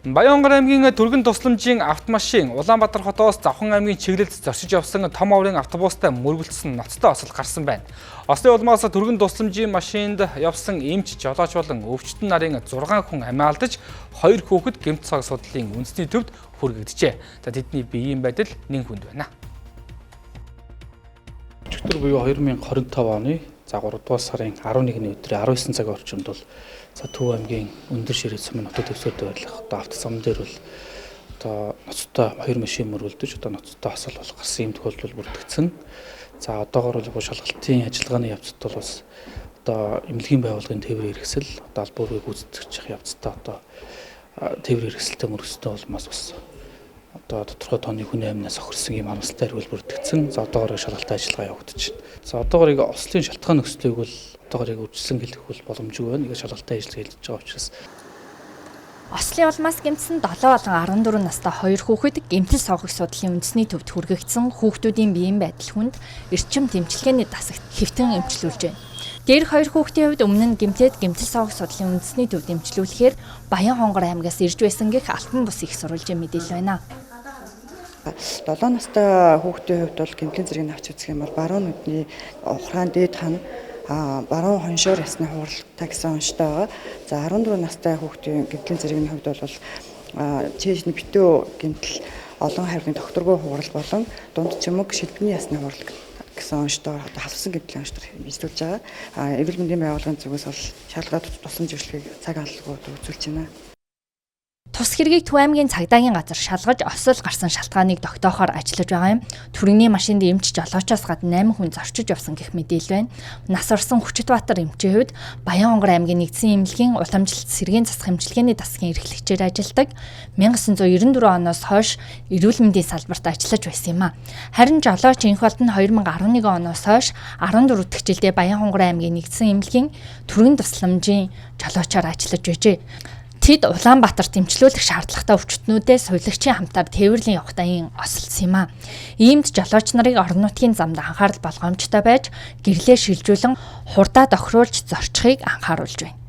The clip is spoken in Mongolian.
Баянгар аймгийн Түргэн тусламжийн автомашин Улаанбаатар хотоос Завхан аймгийн чиглэлд зорчиж явсан том оврын автобустай мөргөлдсөн ноцтой осол гарсан байна. Ослын улмаас Түргэн тусламжийн машинд явсан эмч, жолооч болон өвчтөн нарын 6 хүн амиа алдаж 2 хүүхэд гэмт цаг судлалын үндэсний төвд хүргэжээ. Тэдний биеийн байдал нэн хүнд байна. Өчигдөр буюу 2025 оны 3 дугаар сарын 11-ний өдрийн 19 цагийн орчимд бол Төв аймгийн өндөр ширээ сумын хотод төвсөд байрлах автосам дээр бол ноцтой 2 машин мөргөлдөж ноцтой осол бол гарсан юм тохиолдол бүрдэгдсэн. За одоогоор бол шалгалтын ажиллагааны явцад бол бас эмнэлгийн байгууллагын тээврийн хэрэгсэл албуурыг гүйцэтгэж явцдаа тээврийн хэрэгсэлтэй мөргөстэй болмоос бас тодорхой тооны хүний амнаас охирсон юм харамсалтай хэрүүл бүрдэгдсэн. За одоогоор шалгалтын ажиллагаа явагдаж байна. За одоогоор ослын шалтгаан нөхцөлийг бол одоогоор үжилсэн хэлэх бол боломжгүй байна. Ингээд шалгалтын ажиллагаа хийж байгаа учраас Ослын улмаас гэмтсэн 7 болон 14 настай 2 хүүхэд гэмтэл согох судлалын үндэсний төвд хүргэгдсэн. Хүүхдүүдийн биеийн байдал хүнд эрчим тэмчилгээний дасагт хэвтэн эмчилүүлж байна. Дээрх 2 хүүхдийн хувьд өмнө нь гэмтэл согох судлалын үндэсний төвд эмчилүүлэхээр Баян-Хонгор аймгаас ирж байсан гэх Алтан бус их сурвалжийн мэдээлэл байна. 7 настай хүүхдийн хувьд бол гэмтлийн зэргийг авч үзэх юм бол баруун нүдний ухраан дээд хана баруун хоншоор ясны хуралтай гэсэн онцтой байгаа. За 14 настай хүүхдийн гэмтлийн зэргийн хувьд бол чэйшний битүү гэмтэл олон харьяаны докторгүй хурал болон дунд чимэг шилбэний ясны хурал гэсэн онцтой халдсан гэмтлийн онцтой bijдүүлж байгаа. Эрүүл мэндийн байгууллагын зүгээс бол шалгаад тусламж үйлчлэгийг цаг алгууд үзүүлж байна. Тус хэргийг Төв аймгийн цагдаагийн газар шалгаж осол гарсан шалтгааныг тогтоохоор ажиллаж байгаа юм. Түргэний машинд эмч жолоочоос гадна 8 хүн зорчиж явсан гэх мэдээлэл байна. Нас орсон Хүчитбаатар эмчийн хувьд Баян-Хонгор аймгийн нэгдсэн эмнэлгийн уламжилт сэргийн засах эмчилгээний дасгийн эрхлэгчээр ажилладаг. 1994 оноос хойш эрүүл мэндийн салбарт ажиллаж байсан юм а. Харин жолооч энх болд нь 2011 оноос хойш 14 дахь жилдээ Баян-Хонгор аймгийн нэгдсэн эмнэлгийн Түргэн тусламжийн жолоочоор ажиллаж байжээ. Тэд Улаанбаатарт эмчлүүлэх шаардлагатай өвчтнүүдээс сувилагчийн хамтаар тээвэрлэн явах дайн осолсон юм а. Иймд жолооч нарыг орон нутгийн замд анхаарал болгоомжтой байж гэрлээ шилжүүлэн хурдаа тохируулж зорчихыг анхааруулж байна.